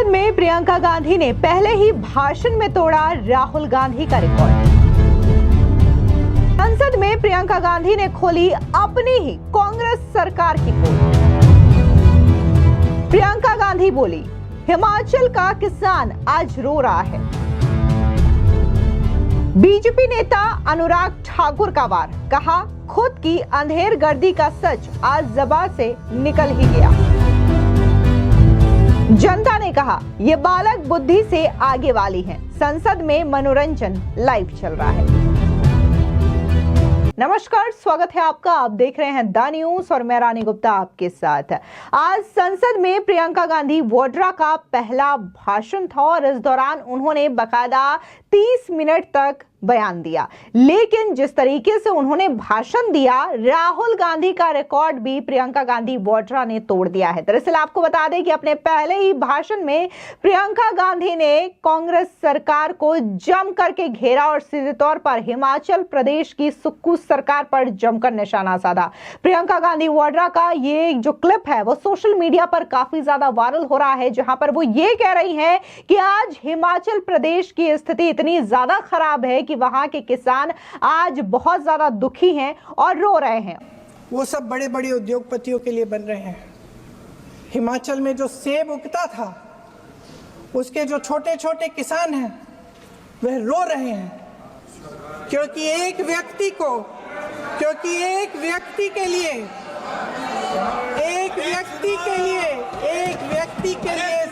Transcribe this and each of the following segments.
संसद में प्रियंका गांधी ने पहले ही भाषण में तोड़ा राहुल गांधी का रिकॉर्ड। संसद में प्रियंका गांधी ने खोली अपनी ही कांग्रेस सरकार की पोल। प्रियंका गांधी बोली, हिमाचल का किसान आज रो रहा है। बीजेपी नेता अनुराग ठाकुर का वार, कहा खुद की अंधेरगर्दी का सच आज ज़बान से निकल ही गया। जनता ने कहा ये बालक बुद्धि से आगे वाली हैं। संसद में मनोरंजन लाइव चल रहा है। नमस्कार, स्वागत है आपका। आप देख रहे हैं द न्यूज और मैं रानी गुप्ता आपके साथ। आज संसद में प्रियंका गांधी वाड्रा का पहला भाषण था और इस दौरान उन्होंने बकायदा 30 मिनट तक बयान दिया। लेकिन जिस तरीके से उन्होंने भाषण दिया, राहुल गांधी का रिकॉर्ड भी प्रियंका गांधी वाड्रा ने तोड़ दिया है। दरअसल आपको बता दें कि अपने पहले ही भाषण में प्रियंका गांधी ने कांग्रेस सरकार को जम करके घेरा और सीधे तौर पर हिमाचल प्रदेश की सुक्कू सरकार पर जमकर निशाना साधा। प्रियंका गांधी वाड्रा का ये जो क्लिप है वो सोशल मीडिया पर काफी ज्यादा वायरल हो रहा है, जहां पर वो ये कह रही हैं कि आज हिमाचल प्रदेश की स्थिति इतनी ज्यादा खराब है कि वहां के किसान आज बहुत ज्यादा दुखी हैं और रो रहे हैं। वो सब बड़े बड़े उद्योगपतियों के लिए बन रहे हैं। हिमाचल में जो सेब उगता था, उसके जो छोटे छोटे किसान हैं वह रो रहे हैं, क्योंकि एक व्यक्ति के लिए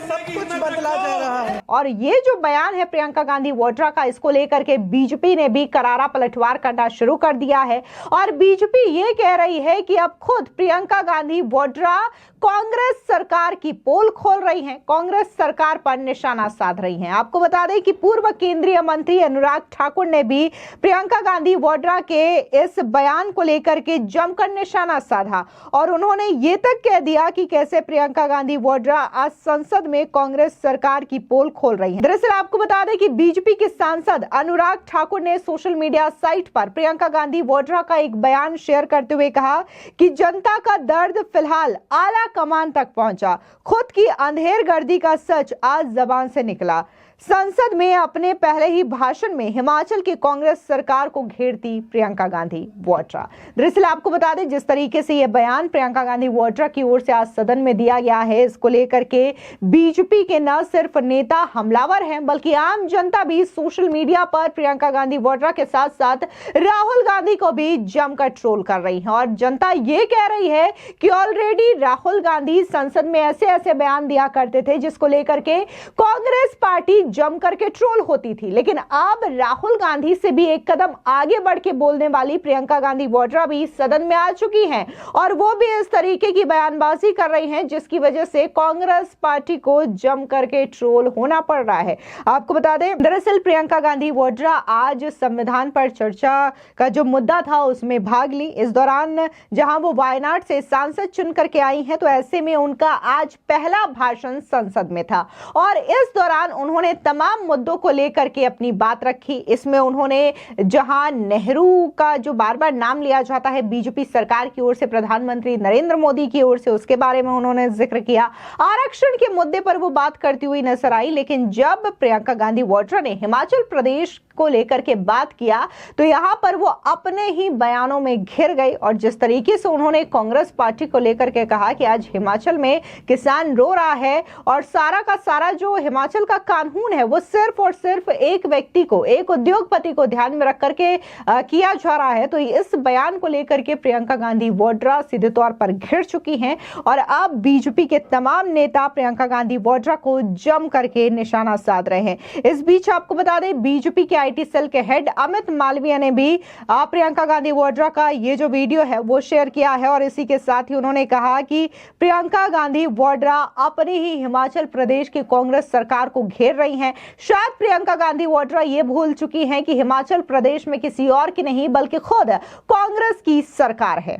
सब कुछ बदला जा रहा है। और ये जो बयान है प्रियंका गांधी वाड्रा का, इसको लेकर के बीजेपी ने भी करारा पलटवार करना शुरू कर दिया है और बीजेपी ये कह रही है कि अब खुद प्रियंका गांधी वाड्रा कांग्रेस सरकार की पोल खोल रही हैं, कांग्रेस सरकार पर निशाना साध रही हैं। आपको बता दें कि पूर्व केंद्रीय मंत्री अनुराग ठाकुर ने भी प्रियंका गांधी वाड्रा के इस बयान को लेकर के जमकर निशाना साधा और उन्होंने ये तक कह दिया कि कैसे प्रियंका गांधी वाड्रा आज संसद में कांग्रेस सरकार की पोल खोल रही है। दरअसल आपको बता दें कि बीजेपी के सांसद अनुराग ठाकुर ने सोशल मीडिया साइट पर प्रियंका गांधी वाड्रा का एक बयान शेयर करते हुए कहा कि जनता का दर्द फिलहाल आला कमान तक पहुंचा, खुद की अंधेरगर्दी का सच आज जबान से निकला। संसद में अपने पहले ही भाषण में हिमाचल की कांग्रेस सरकार को घेरती प्रियंका गांधी वाड्रा। दरअसल आपको बता दें जिस तरीके से यह बयान प्रियंका गांधी वाड्रा की ओर से आज सदन में दिया गया है, इसको लेकर के बीजेपी के न सिर्फ नेता हमलावर हैं बल्कि आम जनता भी सोशल मीडिया पर प्रियंका गांधी वाड्रा के साथ साथ राहुल गांधी को भी जमकर ट्रोल कर रही है। और जनता ये कह रही है कि ऑलरेडी राहुल गांधी संसद में ऐसे ऐसे बयान दिया करते थे जिसको लेकर के कांग्रेस पार्टी जम करके ट्रोल होती थी, लेकिन अब राहुल गांधी से भी एक कदम आगे बढ़ के बोलने वाली प्रियंका गांधी वाड्रा भी सदन में आ चुकी हैं और वो भी इस तरीके की बयानबाजी कर रही हैं जिसकी वजह से कांग्रेस पार्टी को जम करके ट्रोल होना पड़ रहा है। आपको बता दें दरअसल प्रियंका गांधी वाड्रा आज संविधान पर चर्चा का जो मुद्दा था उसमें भाग ली। इस दौरान जहां वो वायनाड से सांसद चुन करके आई हैं, तो ऐसे में उनका आज पहला भाषण संसद में था और इस दौरान उन्होंने तमाम मुद्दों को लेकर के अपनी बात रखी। इसमें उन्होंने जहां नेहरू का जो बार बार नाम लिया जाता है बीजेपी सरकार की ओर से, प्रधानमंत्री नरेंद्र मोदी की ओर से, उसके बारे में उन्होंने जिक्र किया। आरक्षण के मुद्दे पर वो बात करती हुई नजर आई। लेकिन जब प्रियंका गांधी वाड्रा ने हिमाचल प्रदेश को लेकर के बात किया तो यहां पर वो अपने ही बयानों में घिर गई और जिस तरीके से उन्होंने कांग्रेस पार्टी को लेकर के कहा कि आज हिमाचल में किसान रो रहा है और सारा का सारा जो हिमाचल का कानून है वो सिर्फ और सिर्फ एक व्यक्ति को, एक उद्योगपति को ध्यान में रख करके किया जा रहा है, तो इस बयान को लेकर के प्रियंका गांधी वाड्रा सीधे तौर पर घिर चुकी हैं और अब बीजेपी के तमाम नेता प्रियंका गांधी वाड्रा को जम करके निशाना साध रहे हैं। इस बीच आपको बता दें बीजेपी के आईटी सेल के हेड अमित मालवीय ने भी प्रियंका गांधी वाड्रा का ये जो वीडियो है वो शेयर किया है और इसी के साथ ही उन्होंने कहा कि प्रियंका गांधी वाड्रा अपनी ही हिमाचल प्रदेश की कांग्रेस सरकार को घेर रही हैं। शायद प्रियंका गांधी वाड्रा ये भूल चुकी हैं कि हिमाचल प्रदेश में किसी और की नहीं बल्कि खुद कांग्रेस की सरकार है।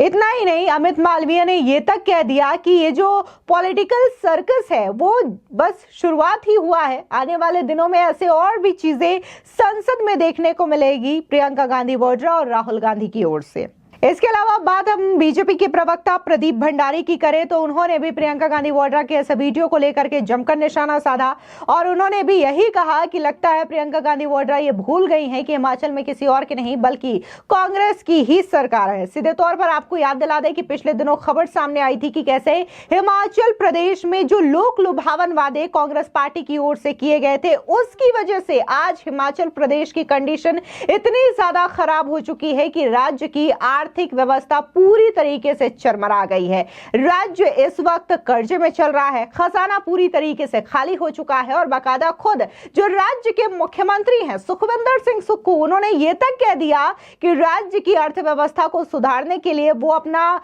इतना ही नहीं, अमित मालवीय ने यह तक कह दिया कि ये जो पॉलिटिकल सर्कस है वो बस शुरुआत ही हुआ है, आने वाले दिनों में ऐसे और भी चीजें संसद में देखने को मिलेगी प्रियंका गांधी वाड्रा और राहुल गांधी की ओर से। इसके अलावा बात हम बीजेपी के प्रवक्ता प्रदीप भंडारी की करें तो उन्होंने भी प्रियंका गांधी वाड्रा के इस वीडियो को लेकर के जमकर निशाना साधा और उन्होंने भी यही कहा कि लगता है प्रियंका गांधी वाड्रा ये भूल गई हैं कि हिमाचल में किसी और की नहीं बल्कि कांग्रेस की ही सरकार है। सीधे तौर पर आपको याद दिला दें कि पिछले दिनों खबर सामने आई थी कि कैसे हिमाचल प्रदेश में जो लोक लुभावन वादे कांग्रेस पार्टी की ओर से किए गए थे उसकी वजह से आज हिमाचल प्रदेश की कंडीशन इतनी ज्यादा खराब हो चुकी है कि राज्य की आर्थिक व्यवस्था पूरी तरीके से चरमरा गई है। राज्य इस वक्त कर्जे में चल रहा है, खजाना पूरी तरीके से खाली हो चुका है और बाकायदा खुद जो राज्य के मुख्यमंत्री हैं सुखविंदर सिंह सुक्खू उन्होंने ये तक कह दिया कि राज्य की अर्थव्यवस्था को सुधारने के लिए वो अपना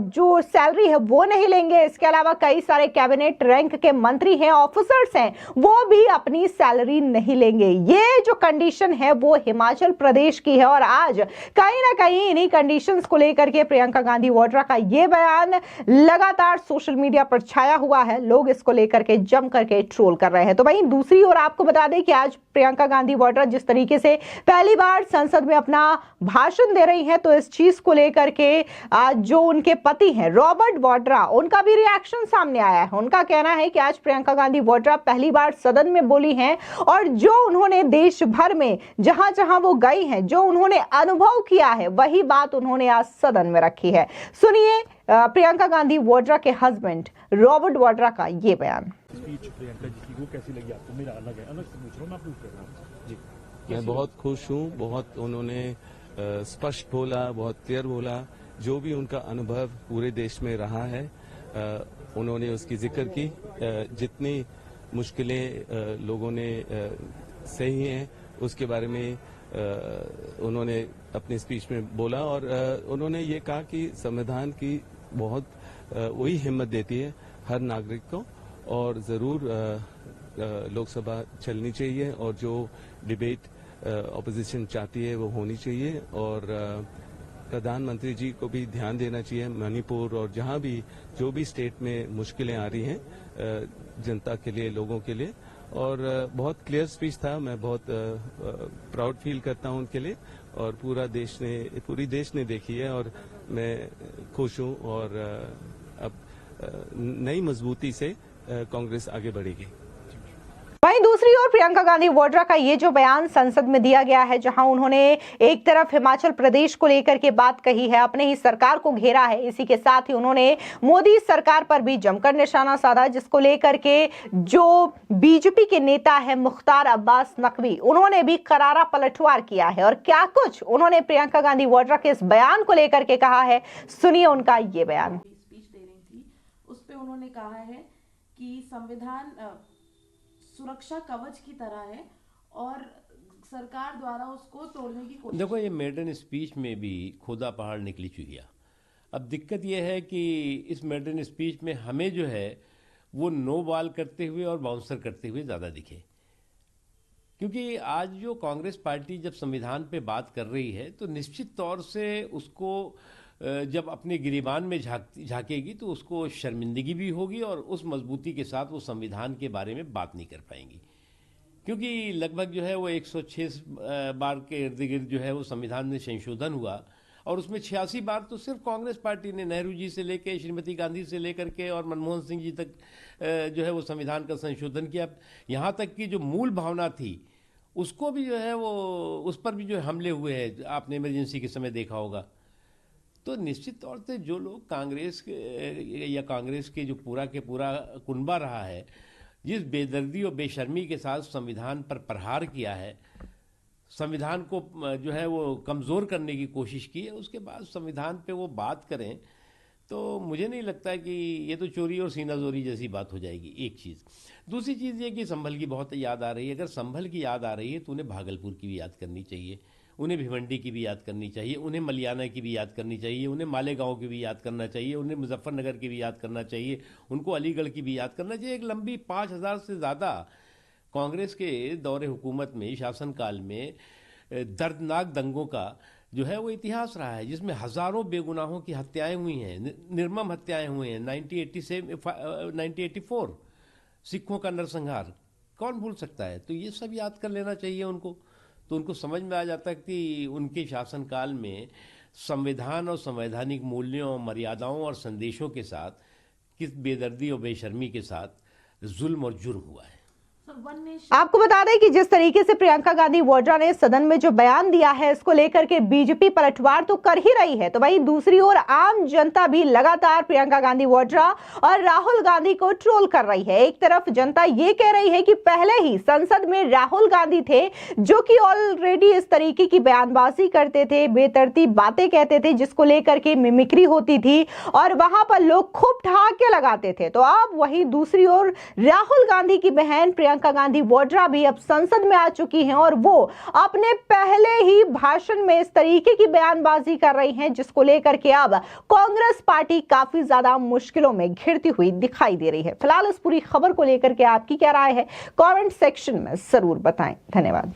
जो सैलरी है वो नहीं लेंगे। इसके अलावा कई सारे कैबिनेट रैंक के मंत्री हैं, ऑफिसर्स हैं, वो भी अपनी सैलरी नहीं लेंगे। ये जो कंडीशन है वो हिमाचल प्रदेश की है और आज कहीं ना कहीं इन्हीं कंडीशंस को लेकर के प्रियंका गांधी वाड्रा का ये बयान लगातार सोशल मीडिया पर छाया हुआ है। लोग इसको लेकर के जम करके ट्रोल कर रहे हैं। तो वहीं दूसरी ओर आपको बता दें कि आज प्रियंका गांधी वाड्रा जिस तरीके से पहली बार संसद में अपना भाषण दे रही हैं तो इस चीज को लेकर के जो उनके पति हैं रॉबर्ट वाड्रा उनका भी रिएक्शन सामने आया है। उनका कहना है कि आज प्रियंका गांधी वाड्रा पहली बार सदन में बोली हैं और जो उन्होंने देश भर में जहां जहां वो गई हैं जो उन्होंने अनुभव किया है वही बात उन्होंने आज सदन में रखी है। सुनिए प्रियंका गांधी वाड्रा के हस्बैंड रॉबर्ट वाड्रा का ये बयान। स्पीच प्रियंका जी की वो कैसी लगी आपको? मेरा अलग है, अलग से पूछ रहा हूं, मैं पूछ रहा हूं जी। मैं बहुत खुश हूं, बहुत उन्होंने स्पष्ट बोला, बहुत क्लियर बोला। जो भी उनका अनुभव पूरे देश में रहा है उन्होंने उसकी जिक्र की। जितनी मुश्किलें लोगों ने सही हैं उसके बारे में उन्होंने अपनी स्पीच में बोला और उन्होंने ये कहा कि संविधान की बहुत वही हिम्मत देती है हर नागरिक को और जरूर लोकसभा चलनी चाहिए और जो डिबेट ऑपोजिशन चाहती है वो होनी चाहिए और प्रधानमंत्री जी को भी ध्यान देना चाहिए मणिपुर और जहां भी जो भी स्टेट में मुश्किलें आ रही हैं जनता के लिए, लोगों के लिए। और बहुत क्लियर स्पीच था। मैं बहुत प्राउड फील करता हूं उनके लिए और पूरी देश ने देखी है और मैं खुश हूं और अब नई मजबूती से कांग्रेस आगे बढ़ेगी। वहीं दूसरी ओर प्रियंका गांधी वाड्रा का ये जो बयान संसद में दिया गया है जहां उन्होंने एक तरफ हिमाचल प्रदेश को लेकर के बात कही है, अपने ही सरकार को घेरा है, इसी के साथ ही उन्होंने मोदी सरकार पर भी जमकर निशाना साधा जिसको लेकर के जो बीजेपी के नेता है मुख्तार अब्बास नकवी उन्होंने भी करारा पलटवार किया है और क्या कुछ उन्होंने प्रियंका गांधी वाड्रा के इस बयान को लेकर के कहा है, सुनिए उनका ये बयान। स्पीच दे रही थी उस पे उन्होंने कहा है कि संविधान सुरक्षा कवच की तरह है और सरकार द्वारा उसको तोड़ने की कोशिश। देखो ये मेडन स्पीच में भी खुदा पहाड़ निकली चुहिया। अब दिक्कत ये है कि इस मेडन स्पीच में हमें जो है वो नो बॉल करते हुए और बाउंसर करते हुए ज़्यादा दिखे, क्योंकि आज जो कांग्रेस पार्टी जब संविधान पे बात कर रही है तो निश्चित तौर से उसको जब अपने गिरीबान में झांकेगी तो उसको शर्मिंदगी भी होगी और उस मजबूती के साथ वो संविधान के बारे में बात नहीं कर पाएंगी, क्योंकि लगभग जो है वो 106 बार के इर्द गिर्द जो है वो संविधान में संशोधन हुआ और उसमें 86 बार तो सिर्फ कांग्रेस पार्टी ने नेहरू जी से लेकर श्रीमती गांधी से लेकर के और मनमोहन सिंह जी तक जो है वो संविधान का संशोधन किया। यहाँ तक कि जो मूल भावना थी उसको भी जो है वो उस पर भी जो हमले हुए हैं, आपने इमरजेंसी के समय देखा होगा। तो निश्चित तौर से जो लोग कांग्रेस के जो पूरा के पूरा कुनबा रहा है, जिस बेदर्दी और बेशर्मी के साथ संविधान पर प्रहार किया है, संविधान को जो है वो कमज़ोर करने की कोशिश की है, उसके बाद संविधान पे वो बात करें तो मुझे नहीं लगता कि ये तो चोरी और सीनाजोरी जैसी बात हो जाएगी। एक चीज़। दूसरी चीज़ ये कि संभल की बहुत याद आ रही है। अगर संभल की याद आ रही है तो उन्हें भागलपुर की भी याद करनी चाहिए, उन्हें भिवंडी की भी याद करनी चाहिए, उन्हें मलियाना की भी याद करनी चाहिए, उन्हें मालेगांव की भी याद करना चाहिए, उन्हें मुजफ्फरनगर की भी याद करना चाहिए, उनको अलीगढ़ की भी याद करना चाहिए। एक लंबी 5000 से ज़्यादा कांग्रेस के दौरे हुकूमत में, शासनकाल में दर्दनाक दंगों का जो है वो इतिहास रहा है, जिसमें हज़ारों बेगुनाहों की हत्याएं हुई हैं, निर्मम हत्याएं हुई हैं। 1984 सिखों का नरसंहार कौन भूल सकता है? तो ये सब याद कर लेना चाहिए उनको, तो उनको समझ में आ जाता है कि उनके शासनकाल में संविधान और संवैधानिक मूल्यों, मर्यादाओं और संदेशों के साथ किस बेदर्दी और बेशर्मी के साथ जुल्म और जुर्म हुआ है। आपको बता दें कि जिस तरीके से प्रियंका गांधी वाड्रा ने सदन में जो बयान दिया है, इसको लेकर के बीजेपी पलटवार तो कर ही रही है, तो वहीं दूसरी ओर आम जनता भी लगातार प्रियंका गांधी वाड्रा और राहुल गांधी को ट्रोल कर रही है। एक तरफ जनता ये कह रही है कि पहले ही संसद में राहुल गांधी थे जो कि ऑलरेडी इस तरीके की बयानबाजी करते थे, बेतरतीब बातें कहते थे, जिसको लेकर के मिमिक्री होती थी और वहां पर लोग खूब ठहाके लगाते थे। तो अब वहीं दूसरी ओर राहुल गांधी की बहन प्रियंका गांधी वाड्रा भी अब संसद में आ चुकी हैं और वो अपने पहले ही भाषण में इस तरीके की बयानबाजी कर रही हैं, जिसको लेकर के अब कांग्रेस पार्टी काफी ज्यादा मुश्किलों में घिरती हुई दिखाई दे रही है। फिलहाल इस पूरी खबर को लेकर के आपकी क्या राय है, कमेंट सेक्शन में जरूर बताएं। धन्यवाद।